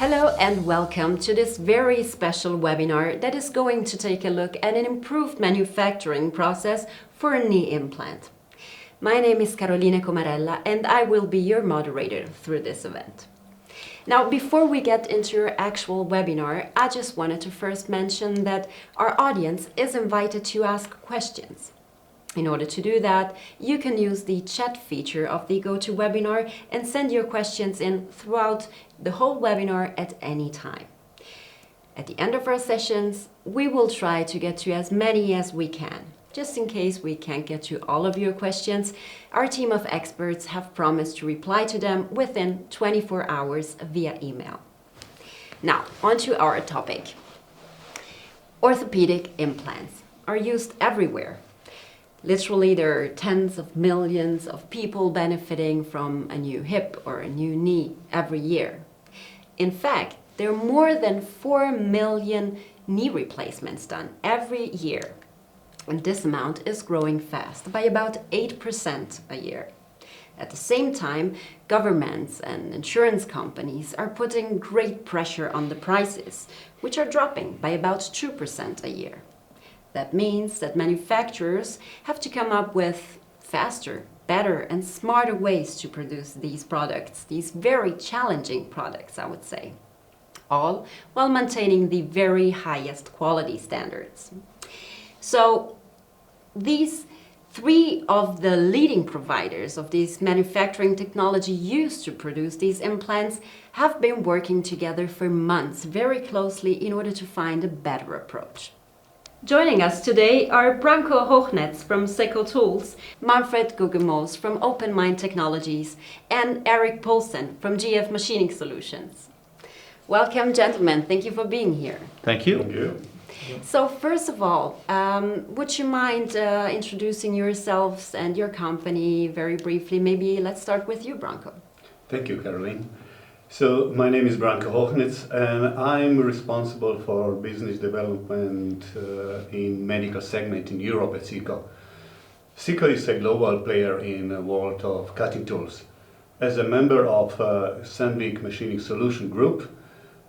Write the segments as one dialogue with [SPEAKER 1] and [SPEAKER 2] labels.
[SPEAKER 1] Hello and welcome to this very special webinar that is going to take a look at an improved manufacturing process for a knee implant. My name is Caroline Comarella and I will be your moderator through this event. Now, before we get into your actual webinar, I just wanted to first mention that our audience is invited to ask questions. In order to do that, you can use the chat feature of the GoToWebinar and send your questions in throughout the whole webinar at any time. At the end of our sessions, we will try to get to as many as we can. Just in case we can't get to all of your questions, our team of experts have promised to reply to them within 24 hours via email. Now, on to our topic. Orthopedic implants are used everywhere. Literally, there are tens of millions of people benefiting from a new hip or a new knee every year. In fact, there are more than 4 million knee replacements done every year. And this amount is growing fast, by about 8% a year. At the same time, governments and insurance companies are putting great pressure on the prices, which are dropping by about 2% a year. That means that manufacturers have to come up with faster, better, and smarter ways to produce these products, these very challenging products, I would say, all while maintaining the very highest quality standards. So these three of the leading providers of this manufacturing technology used to produce these implants have been working together for months very closely in order to find a better approach. Joining us today are Branko Hochneitz from Seco Tools, Manfred Guggemos from Open Mind Technologies, and Eric Poulsen from GF Machining Solutions. Welcome, gentlemen. Thank you for being here.
[SPEAKER 2] Thank you.
[SPEAKER 3] Thank you.
[SPEAKER 1] So first of all, would you mind introducing yourselves and your company very briefly? Maybe let's start with you, Branko.
[SPEAKER 3] Thank you, Caroline. So my name is Branko Hochneitz and I'm responsible for business development in medical segment in Europe at Seco. Seco is a global player in the world of cutting tools. As a member of Sandvik Machining Solution Group,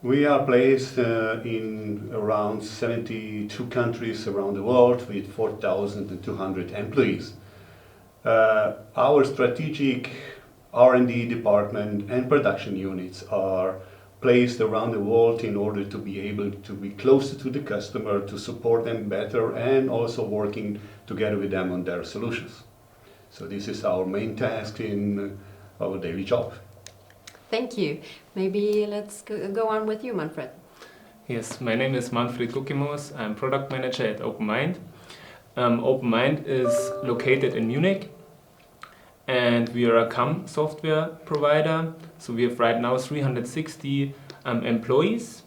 [SPEAKER 3] we are placed in around 72 countries around the world with 4,200 employees. Our strategic R&D department and production units are placed around the world in order to be able to be closer to the customer, to support them better, and also working together with them on their solutions. So this is our main task in our daily job.
[SPEAKER 1] Thank you. Maybe let's go on with you, Manfred.
[SPEAKER 4] Yes, my name is Manfred Guggemos. I'm product manager at Open Mind. Open Mind is located in Munich. And we are a CAM software provider. So we have right now 360 employees,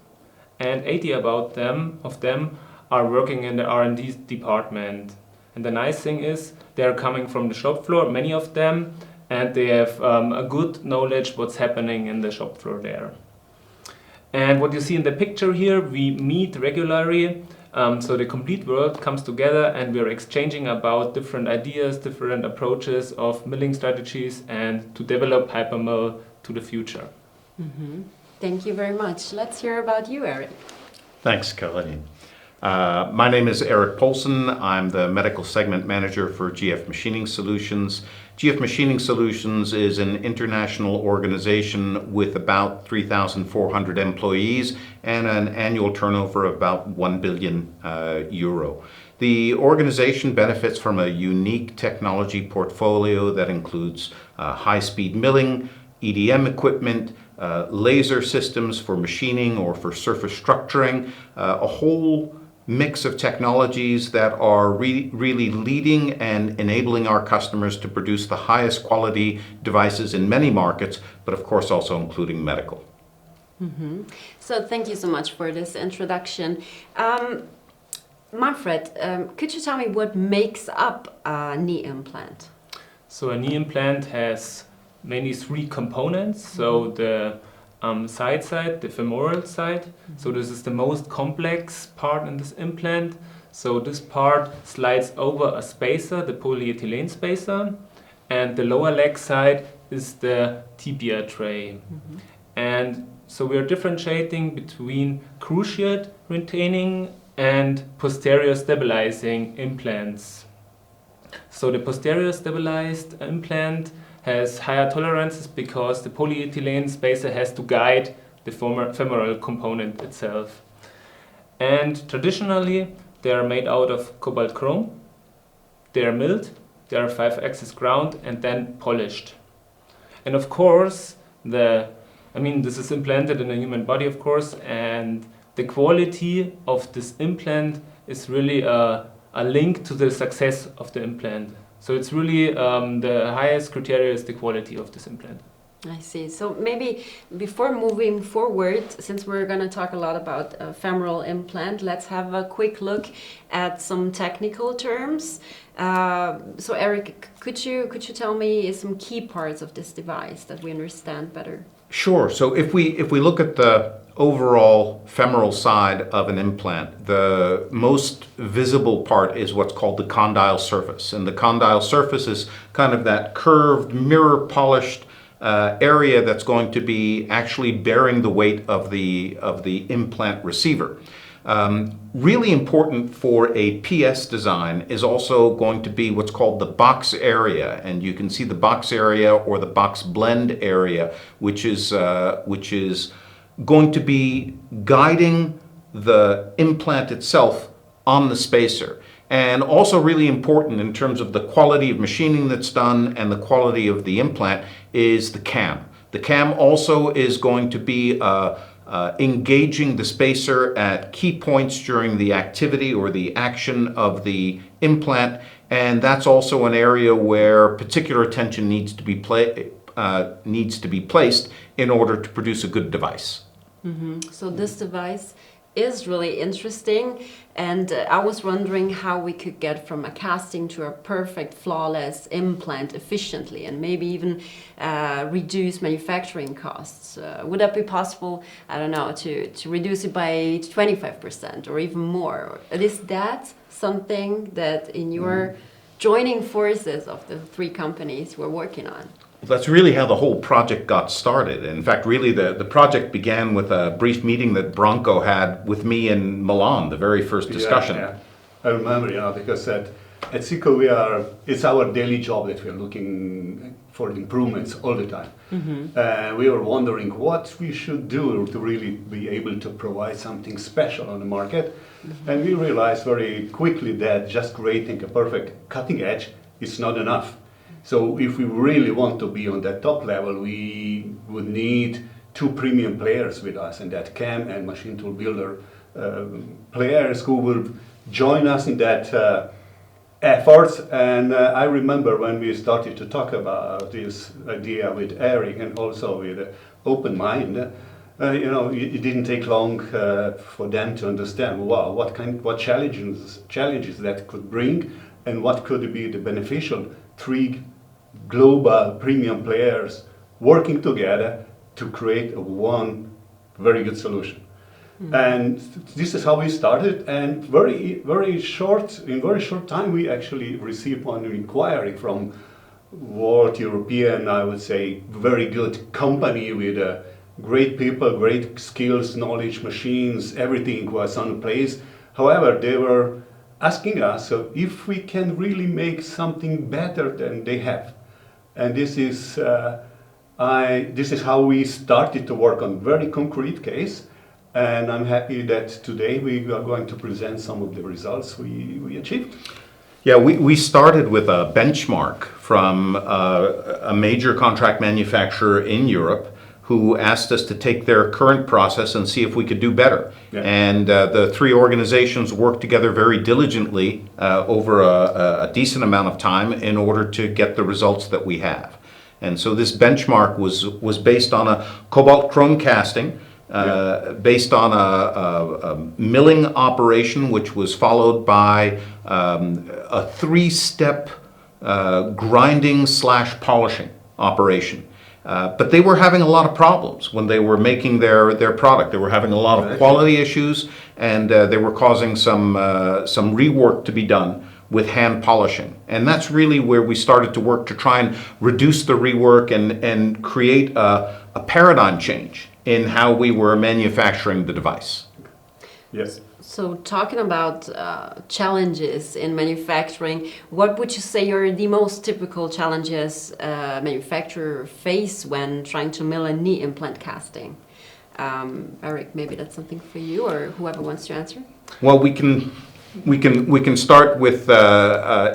[SPEAKER 4] and 80 of them are working in the R&D department. And the nice thing is they are coming from the shop floor, many of them, and they have a good knowledge what's happening in the shop floor there. And what you see in the picture here, we meet regularly. So the complete world comes together and we're exchanging about different ideas, different approaches of milling strategies and to develop hyperMILL to the future.
[SPEAKER 1] Mm-hmm. Thank you very much. Let's hear about you, Eric.
[SPEAKER 2] Thanks, Caroline. My name is Eric Poulsen. I'm the medical segment manager for GF Machining Solutions. GF Machining Solutions is an international organization with about 3,400 employees and an annual turnover of about 1 billion euro. The organization benefits from a unique technology portfolio that includes high-speed milling, EDM equipment, laser systems for machining or for surface structuring, a whole mix of technologies that are really leading and enabling our customers to produce the highest quality devices in many markets, but of course also including medical.
[SPEAKER 1] Mm-hmm. So thank you so much for this introduction. Manfred, could you tell me what makes up a knee implant?
[SPEAKER 4] So a knee implant has mainly three components. So the side, the femoral side. So this is the most complex part in this implant. So this part slides over a spacer, the polyethylene spacer, and the lower leg side is the tibia tray. And So we are differentiating between cruciate retaining and posterior stabilizing implants. So the posterior stabilized implant has higher tolerances because the polyethylene spacer has to guide the femoral component itself. And traditionally, they are made out of cobalt chrome. They are milled, they are 5-axis ground and then polished. And of course, this is implanted in a human body, of course, and the quality of this implant is really a link to the success of the implant. So it's really the highest criteria is the quality of this implant.
[SPEAKER 1] I see. So maybe before moving forward, since we're going to talk a lot about femoral implant, let's have a quick look at some technical terms. So Eric, could you tell me some key parts of this device that we understand better?
[SPEAKER 2] Sure. So if we look at the overall femoral side of an implant, the most visible part is what's called the condyle surface. And the condyle surface is kind of that curved, mirror polished area that's going to be actually bearing the weight of the implant receiver. Really important for a PS design is also going to be what's called the box area, and you can see the box area or the box blend area, which is going to be guiding the implant itself on the spacer. And also really important in terms of the quality of machining that's done and the quality of the implant is the CAM. The CAM also is going to be engaging the spacer at key points during the activity or the action of the implant, and that's also an area where particular attention needs to be placed in order to produce a good device.
[SPEAKER 1] Mm-hmm. So this device is really interesting, and I was wondering how we could get from a casting to a perfect, flawless implant efficiently, and maybe even reduce manufacturing costs. Would that be possible, I don't know, to reduce it by 25% or even more? Is that something that in your joining forces of the three companies we're working on?
[SPEAKER 2] That's really how the whole project got started. In fact, really the project began with a brief meeting that Branko had with me in Milan, the very first discussion.
[SPEAKER 3] Yeah. I remember, because at Seco it's our daily job that we are looking for improvements all the time. Mm-hmm. We were wondering what we should do to really be able to provide something special on the market. Mm-hmm. And we realized very quickly that just creating a perfect cutting edge is not enough. So if we really want to be on that top level, we would need two premium players with us, and that CAM and machine tool builder players who will join us in that efforts. And I remember when we started to talk about this idea with Eric and also with Open Mind, it didn't take long for them to understand, wow, what challenges that could bring and what could be the beneficial three global premium players working together to create one very good solution. Mm-hmm. And this is how we started, and in very short time we actually received one inquiry from world European, I would say, very good company with great people, great skills, knowledge, machines, everything was on place. However, they were asking us if we can really make something better than they have. And this is how we started to work on very concrete case, and I'm happy that today we are going to present some of the results we achieved.
[SPEAKER 2] Yeah, we started with a benchmark from a major contract manufacturer in Europe who asked us to take their current process and see if we could do better. Yeah. And the three organizations worked together very diligently over a decent amount of time in order to get the results that we have. And so this benchmark was based on a cobalt chrome casting, based on a milling operation, which was followed by a three-step grinding/polishing operation. But they were having a lot of problems when they were making their product. They were having a lot of quality issues, and they were causing some rework to be done with hand polishing. And that's really where we started to work to try and reduce the rework and create a paradigm change in how we were manufacturing the device.
[SPEAKER 3] Yes.
[SPEAKER 1] So talking about challenges in manufacturing, what would you say are the most typical challenges manufacturers face when trying to mill a knee implant casting? Eric, maybe that's something for you, or whoever wants to answer.
[SPEAKER 2] Well, we can start with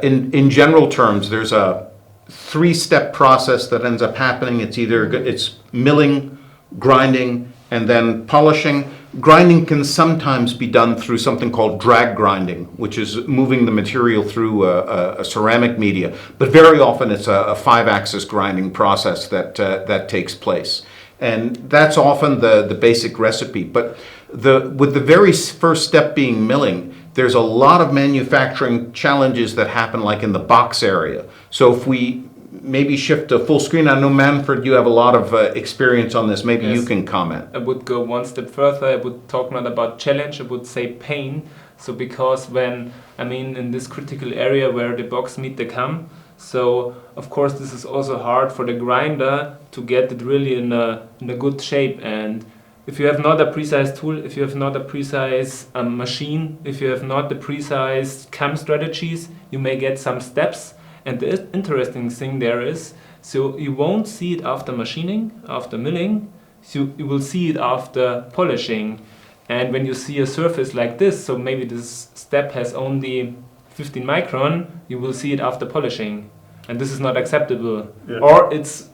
[SPEAKER 2] in general terms. There's a 3-step process that ends up happening. It's milling, grinding, and then polishing. Grinding can sometimes be done through something called drag grinding, which is moving the material through a ceramic media. But very often it's a 5-axis grinding process that takes place. And that's often the basic recipe. But with the very first step being milling, there's a lot of manufacturing challenges that happen like in the box area. So if we maybe shift to full screen, I know Manfred, you have a lot of experience on this. Maybe
[SPEAKER 4] Yes.
[SPEAKER 2] you can comment.
[SPEAKER 4] I would go one step further. I would talk not about challenge, I would say pain. So because in this critical area where the box meet the cam, so of course this is also hard for the grinder to get it really in a good shape. And if you have not a precise tool, if you have not a precise machine, if you have not the precise cam strategies, you may get some steps. And the interesting thing there is, so you won't see it after machining, after milling, so you will see it after polishing. And when you see a surface like this, so maybe this step has only 15 micron, you will see it after polishing. And this is not acceptable.
[SPEAKER 3] Yeah.
[SPEAKER 4] Or it's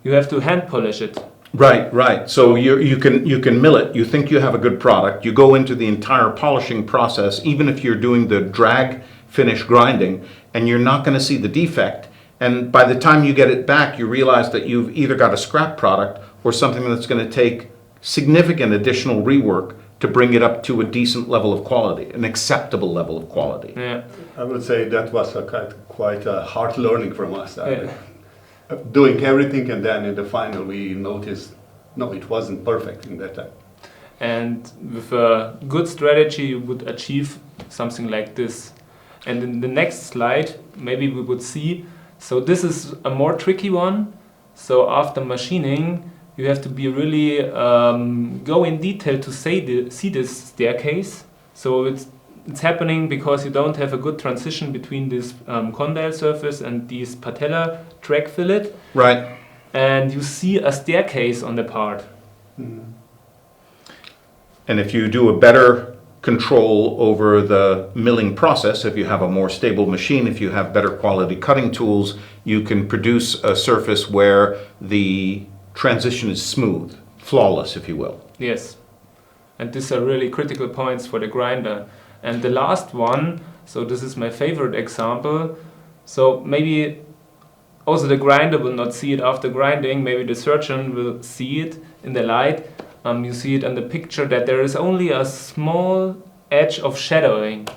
[SPEAKER 4] you have to hand polish it.
[SPEAKER 2] Right. So you can mill it. You think you have a good product. You go into the entire polishing process, even if you're doing the drag finish grinding, and you're not going to see the defect. And by the time you get it back, you realize that you've either got a scrap product or something that's going to take significant additional rework to bring it up to a decent level of quality, an acceptable level of quality.
[SPEAKER 4] Yeah.
[SPEAKER 3] I would say that was quite a hard learning from us.
[SPEAKER 4] Yeah.
[SPEAKER 3] Doing everything, and then in the final we noticed, no, it wasn't perfect in that time.
[SPEAKER 4] And with a good strategy, you would achieve something like this. And in the next slide, maybe we would see, so this is a more tricky one. So after machining, you have to be really go in detail to see this staircase. So it's happening because you don't have a good transition between this condyle surface and this patella track fillet.
[SPEAKER 2] Right.
[SPEAKER 4] And you see a staircase on the part.
[SPEAKER 3] Mm.
[SPEAKER 2] And if you do a better control over the milling process, if you have a more stable machine, if you have better quality cutting tools, you can produce a surface where the transition is smooth, flawless, if you will.
[SPEAKER 4] Yes. And these are really critical points for the grinder. And the last one, so this is my favorite example. So maybe also the grinder will not see it after grinding, maybe the surgeon will see it in the light. You see it in the picture that there is only a small edge of shadowing.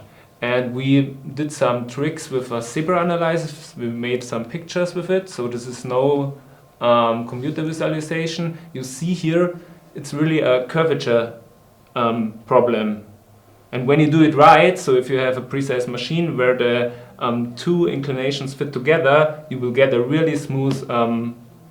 [SPEAKER 4] And we did some tricks with a zebra analysis. We made some pictures with it. So this is no computer visualization. You see here, it's really a curvature problem. And when you do it right, so if you have a precise machine where the 2 inclinations fit together, you will get a really smooth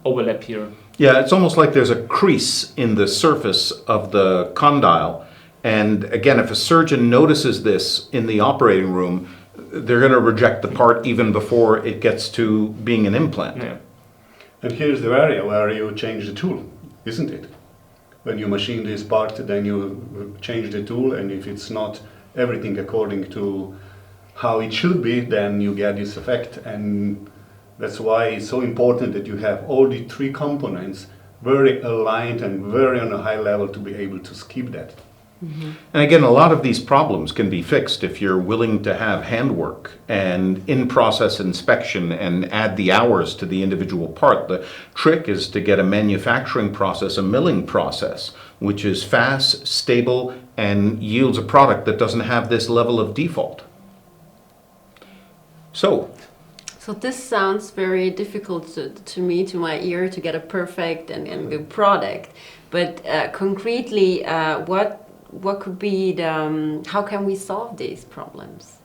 [SPEAKER 4] overlap here.
[SPEAKER 2] Yeah, it's almost like there's a crease in the surface of the condyle. And again, if a surgeon notices this in the operating room, they're going to reject the part even before it gets to being an implant.
[SPEAKER 4] Yeah.
[SPEAKER 3] And here's the area where you change the tool, isn't it? When you machine this part, then you change the tool, and if it's not everything according to how it should be, then you get this effect. And that's why it's so important that you have all the 3 components very aligned and very on a high level to be able to skip that.
[SPEAKER 1] Mm-hmm.
[SPEAKER 2] And again, a lot of these problems can be fixed if you're willing to have handwork and in-process inspection and add the hours to the individual part. The trick is to get a manufacturing process, a milling process, which is fast, stable, and yields a product that doesn't have this level of default. So
[SPEAKER 1] this sounds very difficult to me, to my ear, to get a perfect and good product. But concretely, what could be how can we solve these problems?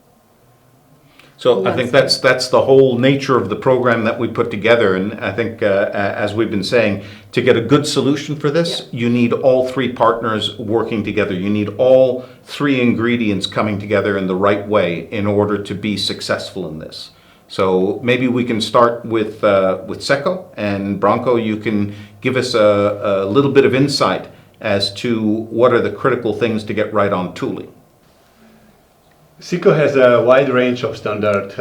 [SPEAKER 2] So I think that's the whole nature of the program that we put together, and I think as we've been saying, to get a good solution for this, you need all three partners working together. You need all three ingredients coming together in the right way in order to be successful in this. So maybe we can start with Seco, and Branko, you can give us a little bit of insight as to what are the critical things to get right on tooling.
[SPEAKER 3] Seco has a wide range of standard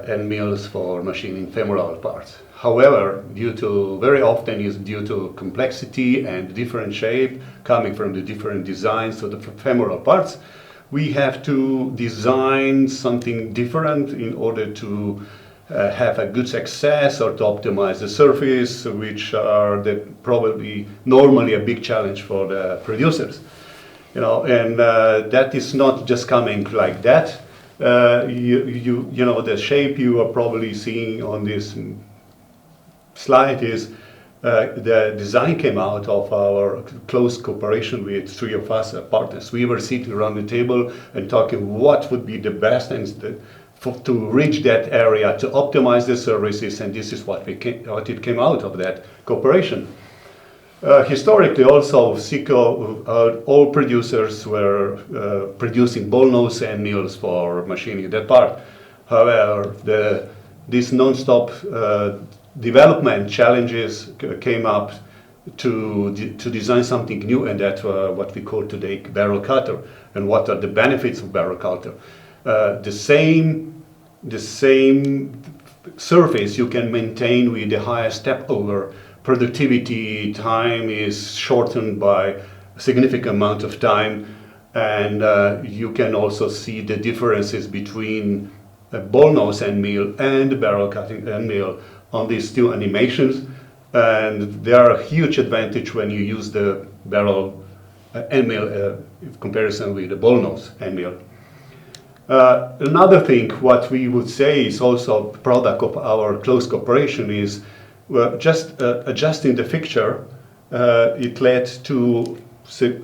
[SPEAKER 3] end mills for machining femoral parts. However, very often is due to complexity and different shape coming from the different designs of the femoral parts, we have to design something different in order to have a good success or to optimize the surface, which are probably normally a big challenge for the producers. And that is not just coming like that. The shape you are probably seeing on this slide is the design came out of our close cooperation with three of us partners. We were sitting around the table and talking what would be the best and to reach that area, to optimize the services, and this is what it came out of that cooperation. Historically also, Seco, all producers were producing ball nose end mills for machining that part. However, this non-stop development challenges came up to design something new, and that's what we call today barrel cutter. And what are the benefits of barrel cutter? The same surface you can maintain with the highest step over. Productivity time is shortened by a significant amount of time, and you can also see the differences between a ball nose end mill and the barrel cutting end mill on these two animations, and they are a huge advantage when you use the barrel end mill in comparison with the ball nose end mill. Another thing, what we would say is also a product of our close cooperation is just adjusting the fixture, it led to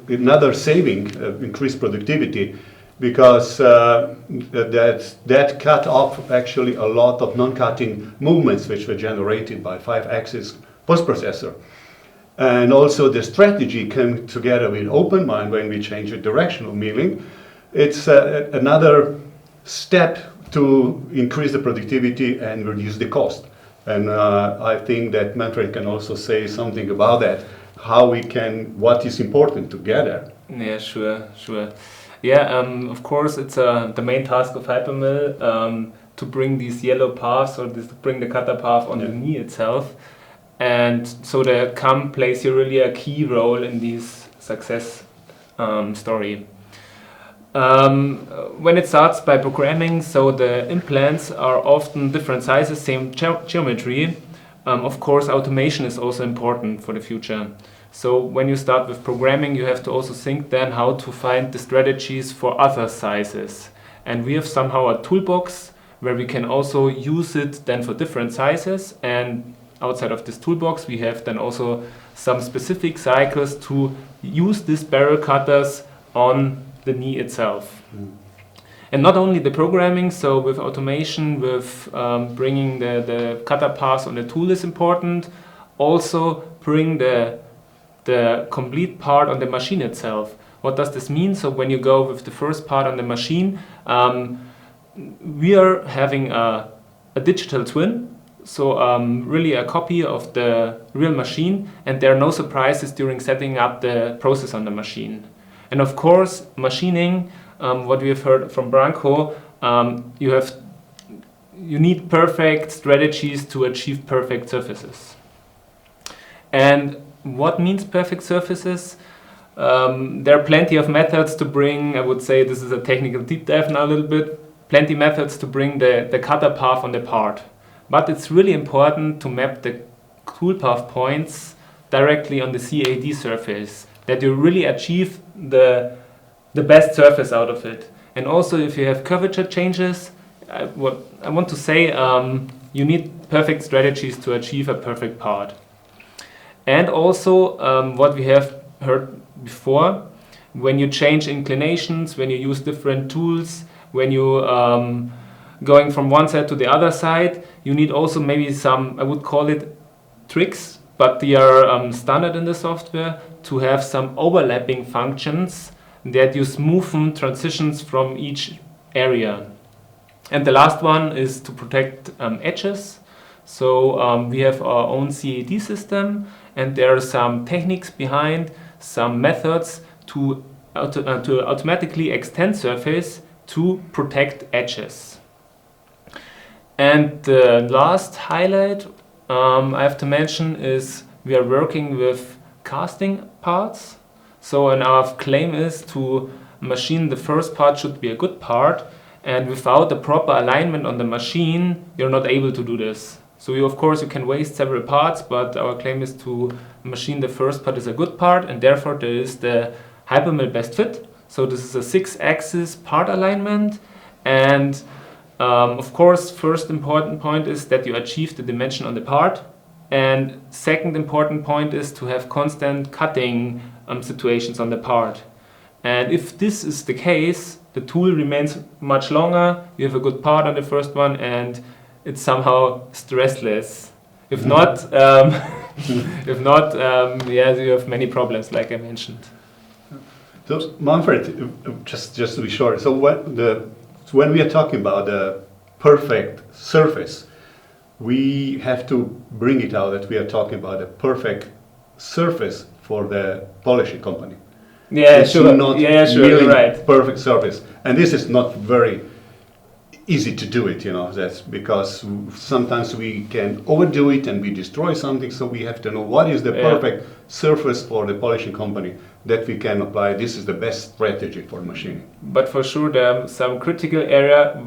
[SPEAKER 3] another saving, increased productivity, because that cut off actually a lot of non-cutting movements which were generated by 5-axis post-processor. And also the strategy came together with open mind when we changed the direction of milling. It's another step to increase the productivity and reduce the cost. And I think that Manfred can also say something about that, what is important together.
[SPEAKER 4] Yeah, sure. Yeah, of course, it's the main task of hyperMILL to bring these yellow paths to bring the cutter path on the knee itself. And so the CAM plays really a key role in this success story. When it starts by programming, so the implants are often different sizes, same geometry. Of course, automation is also important for the future. So when you start with programming, you have to also think then how to find the strategies for other sizes. And we have somehow a toolbox where we can also use it then for different sizes. And outside of this toolbox, we have then also some specific cycles to use these barrel cutters on the knee itself. And not only the programming, so with automation, with bringing the cutter paths on the tool is important, also bring the complete part on the machine itself. What does this mean? So when you go with the first part on the machine, we are having a digital twin, so really a copy of the real machine, and there are no surprises during setting up the process on the machine. And of course, machining, what we have heard from Branko, you need perfect strategies to achieve perfect surfaces. And what means perfect surfaces? There are plenty of methods to bring, I would say this is a technical deep dive now a little bit, plenty methods to bring the cutter path on the part. But it's really important to map the tool path points directly on the CAD surface, that you really achieve the best surface out of it. And also if you have curvature changes, what I want to say, you need perfect strategies to achieve a perfect part. And also what we have heard before, when you change inclinations, when you use different tools, when you going from one side to the other side, you need also maybe some, I would call it tricks, but they are standard in the software, to have some overlapping functions that you smoothen transitions from each area. And the last one is to protect edges. So we have our own CAD system, and there are some techniques behind, some methods to automatically extend surface to protect edges. And the last highlight I have to mention is we are working with casting parts. So and our claim is to machine the first part should be a good part, and without the proper alignment on the machine, you're not able to do this. So you, of course, you can waste several parts, but our claim is to machine the first part is a good part, and therefore there is the hyperMILL best fit. So this is a 6-axis part alignment, and of course, first important point is that you achieve the dimension on the part, and second important point is to have constant cutting situations on the part. And if this is the case, the tool remains much longer, you have a good part on the first one, and it's somehow stressless. If not, yeah, you have many problems, like I mentioned.
[SPEAKER 3] So Manfred, just to be sure, so when we are talking about the perfect surface, we have to bring it out that we are talking about a perfect surface for the polishing company.
[SPEAKER 4] Yeah,
[SPEAKER 3] it's
[SPEAKER 4] sure.
[SPEAKER 3] Not
[SPEAKER 4] yeah, sure.
[SPEAKER 3] really
[SPEAKER 4] You're right.
[SPEAKER 3] Perfect surface, and this is not very easy to do it. That's because sometimes we can overdo it and we destroy something. So we have to know what is the perfect surface for the polishing company that we can apply. This is the best strategy for machining.
[SPEAKER 4] But for sure, there are some critical areas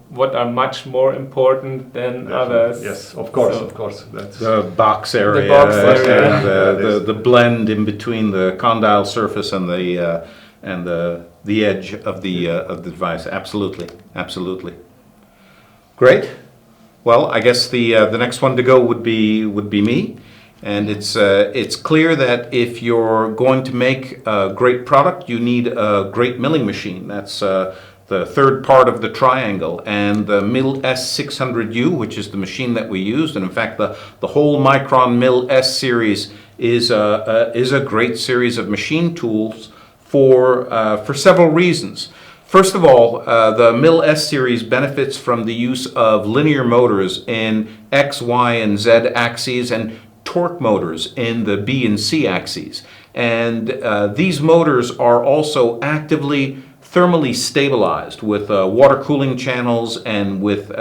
[SPEAKER 4] what are much more important than others.
[SPEAKER 3] Yes, of course,
[SPEAKER 4] So
[SPEAKER 3] of course. That's
[SPEAKER 2] The box area,
[SPEAKER 4] The box area.
[SPEAKER 2] and the blend in between the condyle surface and the edge of the device. Absolutely, absolutely. Great. Well, I guess the next one to go would be me, and it's clear that if you're going to make a great product, you need a great milling machine. That's the third part of the triangle, and the MILL S600U, which is the machine that we used, and in fact the whole Mikron MILL S series is a great series of machine tools for several reasons. First of all, the MILL S series benefits from the use of linear motors in X, Y, and Z axes, and torque motors in the B and C axes. And these motors are also actively thermally stabilized with water cooling channels and with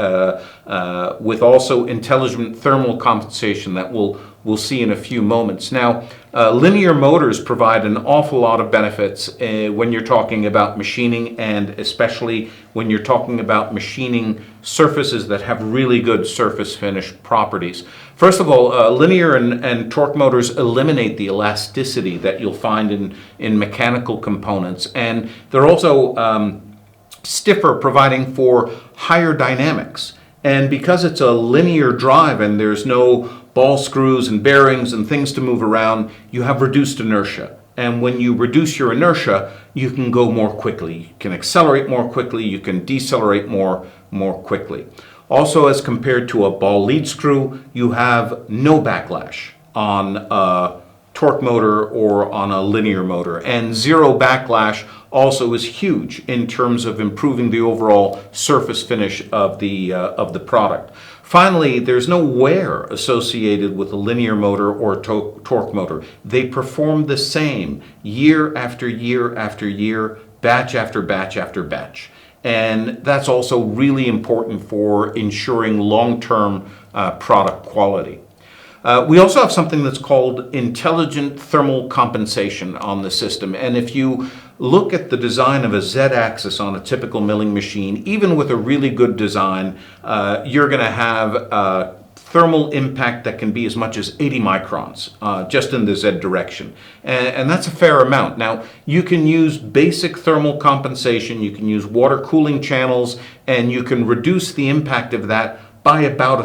[SPEAKER 2] also intelligent thermal compensation that we'll see in a few moments. Now, linear motors provide an awful lot of benefits when you're talking about machining, and especially when you're talking about machining surfaces that have really good surface finish properties. First of all, linear and torque motors eliminate the elasticity that you'll find in mechanical components, and they're also stiffer, providing for higher dynamics. And because it's a linear drive and there's no ball screws and bearings and things to move around, you have reduced inertia. And when you reduce your inertia, you can go more quickly. You can accelerate more quickly, you can decelerate more quickly. Also, as compared to a ball lead screw, you have no backlash on a torque motor or on a linear motor. And zero backlash also is huge in terms of improving the overall surface finish of the product. Finally, there's no wear associated with a linear motor or torque motor. They perform the same year after year after year, batch after batch after batch. And that's also really important for ensuring long-term product quality. We also have something that's called intelligent thermal compensation on the system. And if you look at the design of a Z-axis on a typical milling machine, even with a really good design, you're going to have a thermal impact that can be as much as 80 microns just in the Z direction. And that's a fair amount. Now, you can use basic thermal compensation, you can use water cooling channels, and you can reduce the impact of that by about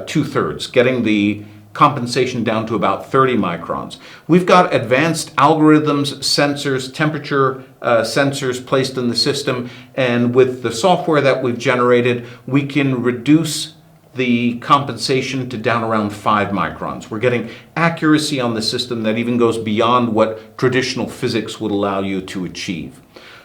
[SPEAKER 2] 2/3, getting the compensation down to about 30 microns. We've got advanced algorithms, sensors, temperature sensors placed in the system, and with the software that we've generated, we can reduce the compensation to down around 5 microns. We're getting accuracy on the system that even goes beyond what traditional physics would allow you to achieve.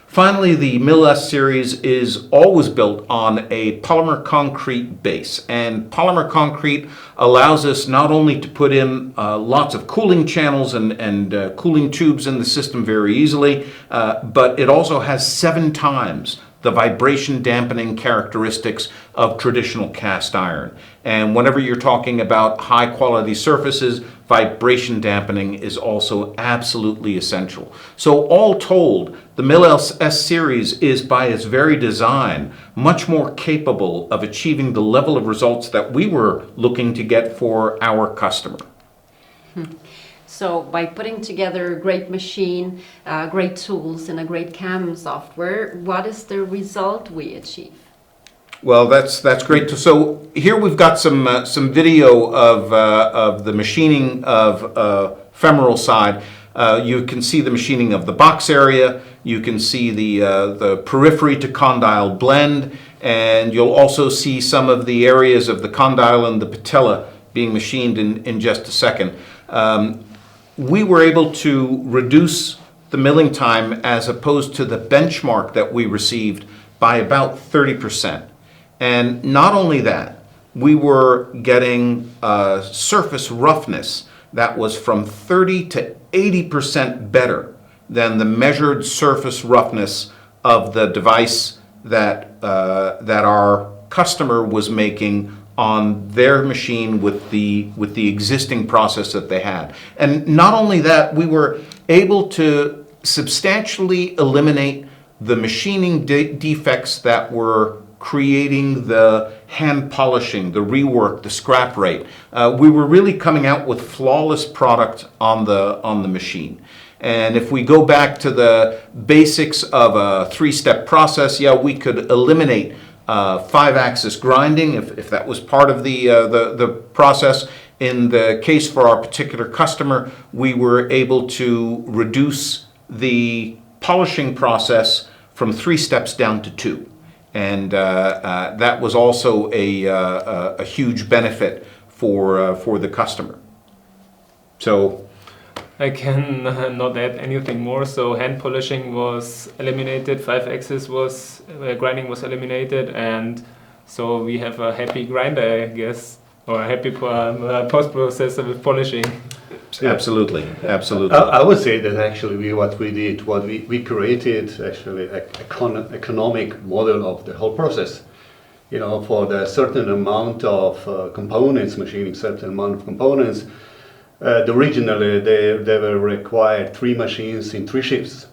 [SPEAKER 2] Finally, the MILL S series is always built on a polymer concrete base, and polymer concrete allows us not only to put in lots of cooling channels and cooling tubes in the system very easily, but it also has 7 times the vibration dampening characteristics of traditional cast iron. And whenever you're talking about high quality surfaces, vibration dampening is also absolutely essential. So all told, the MILL S series is by its very design much more capable of achieving the level of results that we were looking to get for our customer.
[SPEAKER 1] So by putting together a great machine, great tools, and a great CAM software, what is the result we achieve?
[SPEAKER 2] Well, that's great. So here we've got some video of the machining of femoral side. You can see the machining of the box area. You can see the periphery to condyle blend, and you'll also see some of the areas of the condyle and the patella being machined in just a second. We were able to reduce the milling time as opposed to the benchmark that we received by about 30%. And not only that, we were getting surface roughness that was from 30 to 80% better than the measured surface roughness of the device that our customer was making on their machine with the existing process that they had. And not only that, we were able to substantially eliminate the machining defects that were creating the hand polishing, the rework, the scrap rate. We were really coming out with flawless product on the machine. And if we go back to the basics of a 3-step process, yeah, we could eliminate 5-axis grinding if that was part of the process. In the case for our particular customer, we were able to reduce the polishing process from 3 steps down to 2. And that was also a huge benefit for the customer. So
[SPEAKER 4] I can not add anything more. So hand polishing was eliminated, 5-axis was grinding was eliminated, and so we have a happy grinder, I guess, or a happy post-processor with polishing.
[SPEAKER 2] Absolutely, absolutely.
[SPEAKER 3] I would say that actually we created actually an economic model of the whole process. You know, for the certain amount of components, machining certain amount of components, originally they were required 3 machines in 3 shifts.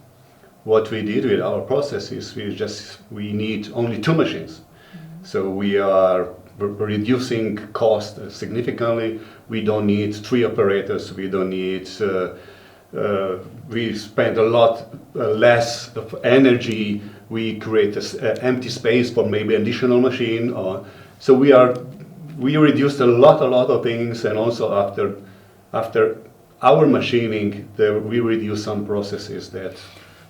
[SPEAKER 3] What we did with our process is we need only 2 machines. So we are reducing cost significantly. We don't need 3 operators. We don't need. We spend a lot less of energy. We create an empty space for maybe additional machine. So we reduced a lot of things, and also after our machining, we reduce some processes that.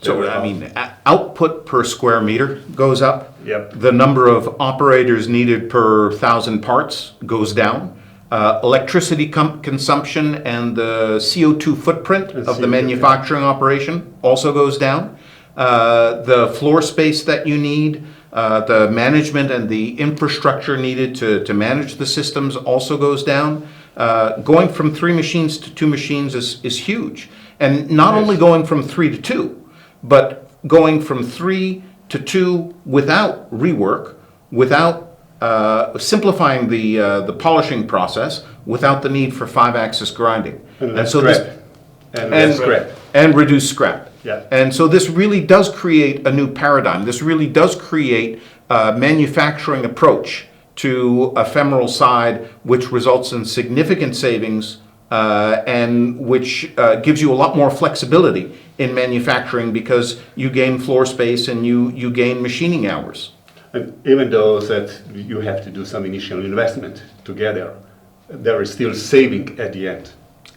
[SPEAKER 2] So, I mean, output per square meter goes up.
[SPEAKER 3] Yep.
[SPEAKER 2] The number of operators needed per 1,000 parts goes down. Electricity consumption and the CO2 footprint of the manufacturing operation also goes down. The floor space that you need, the management and the infrastructure needed to manage the systems also goes down. Going from 3 machines to 2 machines is huge. And not only going from 3 to 2, but going from 3 to 2 without rework, without simplifying the polishing process, without the need for 5-axis grinding.
[SPEAKER 3] And so scrap.
[SPEAKER 2] And reduce scrap.
[SPEAKER 3] Yeah.
[SPEAKER 2] And so this really does create a new paradigm. This really does create a manufacturing approach to a femoral side, which results in significant savings and which gives you a lot more flexibility in manufacturing because you gain floor space and you gain machining hours.
[SPEAKER 3] And even though that you have to do some initial investment together, there is still saving at the end.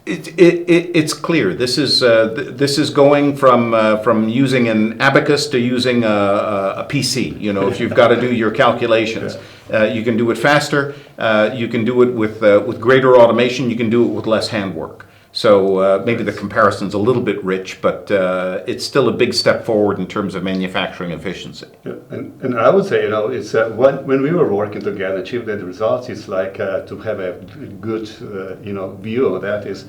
[SPEAKER 2] It's clear. This is going from using an abacus to using a PC. You know, if you've got to do your calculations, you can do it faster. You can do it with greater automation. You can do it with less handwork. So maybe the comparison's a little bit rich, but it's still a big step forward in terms of manufacturing efficiency.
[SPEAKER 3] Yeah, and I would say, you know, it's when we were working together, achieve that results. It's like to have a good, you know, view of that is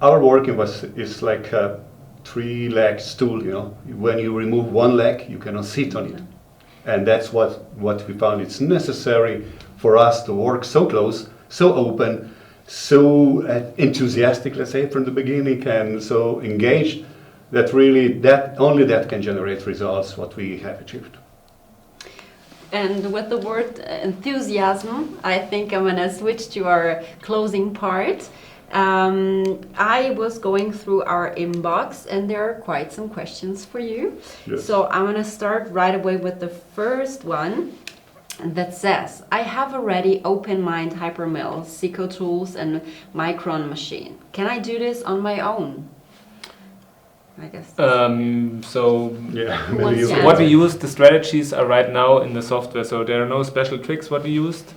[SPEAKER 3] our working is like a 3-leg stool. You know, when you remove one leg, you cannot sit on it, and that's what we found. It's necessary for us to work so close, so open, so enthusiastic, let's say, from the beginning, and so engaged that really only that can generate results what we have achieved.
[SPEAKER 1] And with the word enthusiasm, I think I'm going to switch to our closing part. I was going through our inbox and there are quite some questions for you.
[SPEAKER 3] Yes.
[SPEAKER 1] So I'm going to start right away with the first one that says, I have already OpenMind hyperMILL, Seco tools and Mikron machine. Can I do this on my own? I guess.
[SPEAKER 4] So
[SPEAKER 3] Yeah,
[SPEAKER 1] Who
[SPEAKER 3] maybe
[SPEAKER 1] wants
[SPEAKER 3] you
[SPEAKER 1] to
[SPEAKER 3] can-
[SPEAKER 4] what we use, the strategies are right now in the software. So there are no special tricks what we used,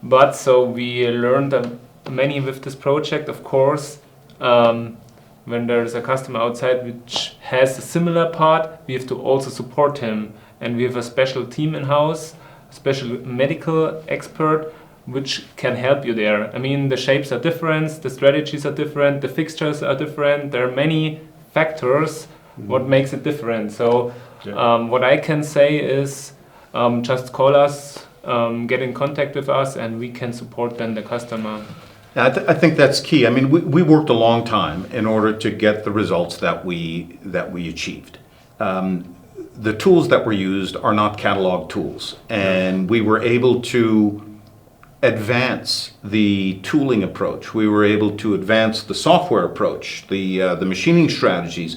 [SPEAKER 4] but so we learned many with this project. Of course, when there is a customer outside which has a similar part, we have to also support him. And we have a special team in-house, a special medical expert, which can help you there. I mean, the shapes are different, the strategies are different, the fixtures are different. There are many factors what makes it different. So what I can say is just call us, get in contact with us, and we can support then the customer.
[SPEAKER 2] I think that's key. I mean, we worked a long time in order to get the results that we achieved. The tools that were used are not catalog tools, and we were able to advance the tooling approach. We were able to advance the software approach, the machining strategies,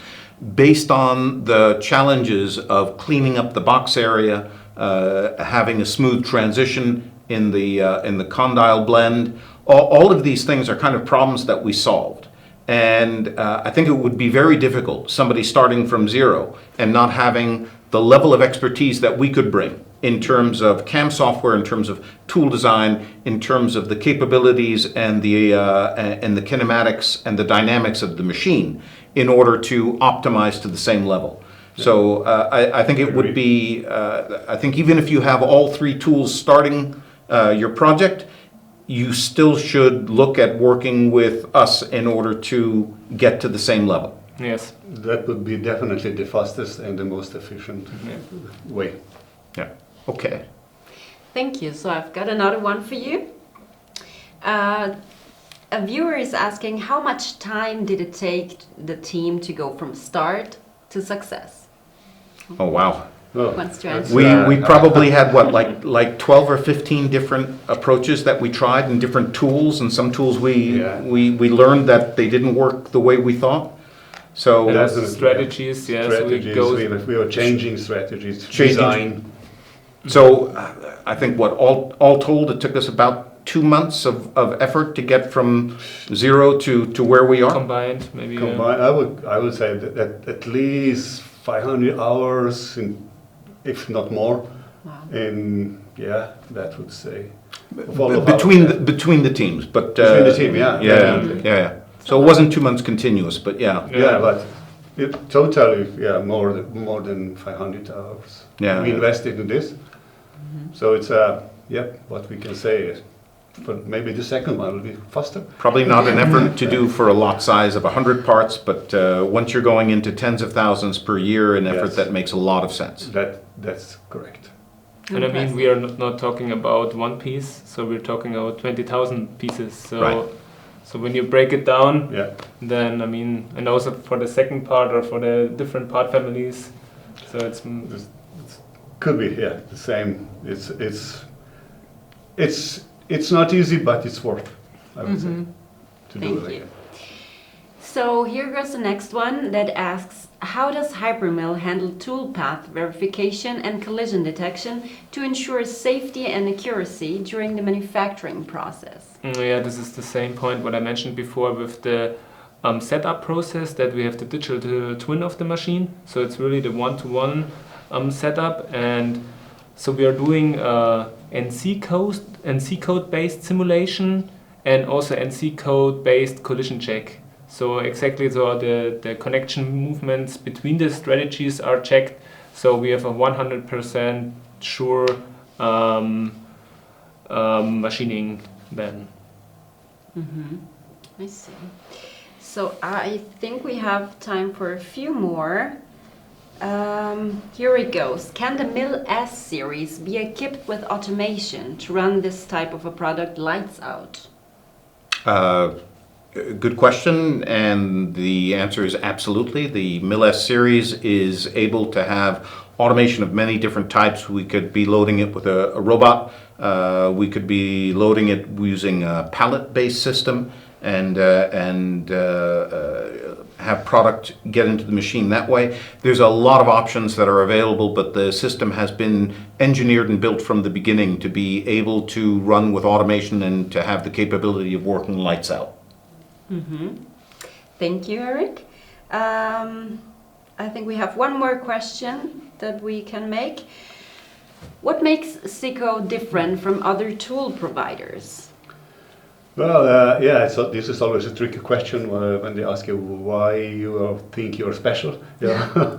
[SPEAKER 2] based on the challenges of cleaning up the box area, having a smooth transition in the condyle blend. All of these things are kind of problems that we solved. And I think it would be very difficult, somebody starting from zero and not having the level of expertise that we could bring in terms of CAM software, in terms of tool design, in terms of the capabilities and the kinematics and the dynamics of the machine in order to optimize to the same level. So I think it would be, I think even if you have all 3 tools starting your project, you still should look at working with us in order to get to the same level.
[SPEAKER 4] Yes.
[SPEAKER 3] That would be definitely the fastest and the most efficient way.
[SPEAKER 2] Yeah. Okay.
[SPEAKER 1] Thank you. So I've got another one for you. A viewer is asking, how much time did it take the team to go from start to success?
[SPEAKER 2] Oh, wow.
[SPEAKER 3] Oh,
[SPEAKER 1] Wants to answer?
[SPEAKER 2] We probably had what, like 12 or 15 different approaches that we tried and different tools, and some tools we learned that they didn't work the way we thought. So
[SPEAKER 4] That's the strategies, yes.
[SPEAKER 3] Strategies, we were changing strategies,
[SPEAKER 2] Changing-
[SPEAKER 3] design.
[SPEAKER 2] So I think what all told, it took us about 2 months of effort to get from zero to where we are.
[SPEAKER 4] combined, maybe.
[SPEAKER 3] Combine, I would say that at least 500 hours, if not more.
[SPEAKER 1] Wow.
[SPEAKER 3] And yeah, that would say.
[SPEAKER 2] Between the teams, but
[SPEAKER 3] Between the team, yeah.
[SPEAKER 2] yeah,
[SPEAKER 3] definitely.
[SPEAKER 2] yeah. So it wasn't 2 months continuous, but yeah.
[SPEAKER 3] Yeah, but totally, more than 500 hours.
[SPEAKER 2] Yeah.
[SPEAKER 3] We invested in this, so it's what we can say is, but maybe the second one will be faster.
[SPEAKER 2] Probably not an effort to do for a lot size of 100 parts, but once you're going into tens of thousands per year, an effort
[SPEAKER 3] Yes.
[SPEAKER 2] that makes a lot of sense.
[SPEAKER 3] That's correct.
[SPEAKER 4] And I mean, we are not talking about one piece, so we're talking about 20,000 pieces. So,
[SPEAKER 2] Right.
[SPEAKER 4] so when you break it down,
[SPEAKER 3] Yeah.
[SPEAKER 4] then I mean, and also for the second part or for the different part families, so it's
[SPEAKER 3] Could be, the same. It's not easy, but it's worth, I would say, to do
[SPEAKER 1] Thank
[SPEAKER 3] it like
[SPEAKER 1] you.
[SPEAKER 3] that.
[SPEAKER 1] So here goes the next one that asks, how does hyperMILL handle tool path verification and collision detection to ensure safety and accuracy during the manufacturing process?
[SPEAKER 4] Yeah, this is the same point what I mentioned before with the setup process, that we have the digital twin of the machine. So it's really the one-to-one setup, and so we are doing NC code based simulation and also NC code based collision check. So exactly, so the connection movements between the strategies are checked. So we have a 100% sure machining then.
[SPEAKER 1] I see. So I think we have time for a few more. Here it goes. Can the MILL S series be equipped with automation to run this type of a product lights out?
[SPEAKER 2] Good question, and the answer is absolutely. The MILL S series is able to have automation of many different types. We could be loading it with a robot. We could be loading it using a pallet-based system and have product get into the machine that way. There's a lot of options that are available, but the system has been engineered and built from the beginning to be able to run with automation and to have the capability of working lights out.
[SPEAKER 1] Thank you, Eric. I think we have one more question that we can make. What makes Seco different from other tool providers?
[SPEAKER 3] Well, yeah, so this is always a tricky question when they ask you why you think you're special. Yeah.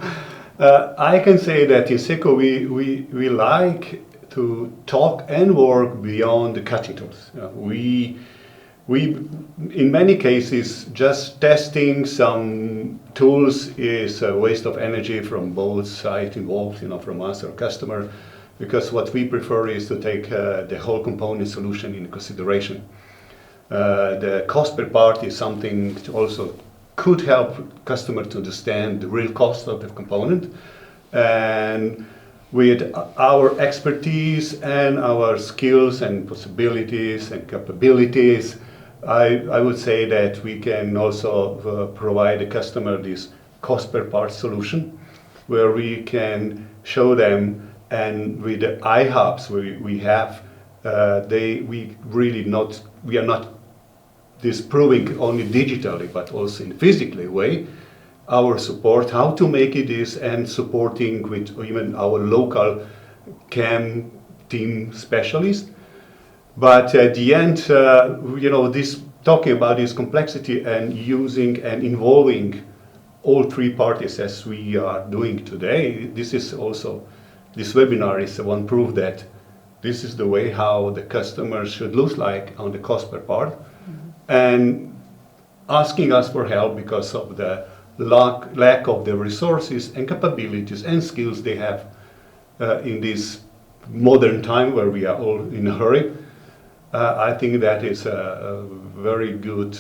[SPEAKER 3] I can say that in Seco we like to talk and work beyond the cutting tools. We in many cases, just testing some tools is a waste of energy from both sides involved, from us or customer, because what we prefer is to take the whole component solution in consideration. The cost per part is something to also could help customer to understand the real cost of the component, and with our expertise and our skills and possibilities and capabilities, I would say that we can also provide the customer this cost per part solution, where we can show them, and with the iHubs we have, we are not disproving only digitally, but also in a physically way, our support, how to make it is, and supporting with even our local CAM team specialist. But at the end, this talking about this complexity and using and involving all three parties as we are doing today, this webinar is one proof that this is the way how the customer should look like on the cost per part, and asking us for help because of the lack of the resources and capabilities and skills they have in this modern time where we are all in a hurry. I think that is a very good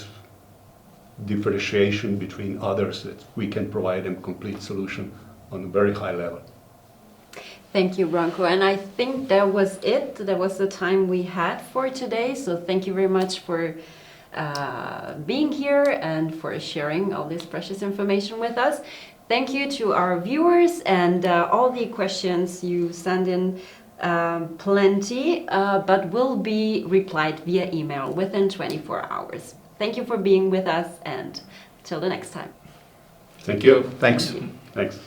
[SPEAKER 3] differentiation between others, that we can provide them complete solution on a very high level.
[SPEAKER 1] Thank you, Branko. And I think that was it. That was the time we had for today. So thank you very much for being here and for sharing all this precious information with us. Thank you to our viewers and all the questions you send in. Plenty, but will be replied via email within 24 hours. Thank you for being with us, and till the next time.
[SPEAKER 3] Thank you.
[SPEAKER 2] Thanks.
[SPEAKER 1] Thank you.
[SPEAKER 3] Thanks.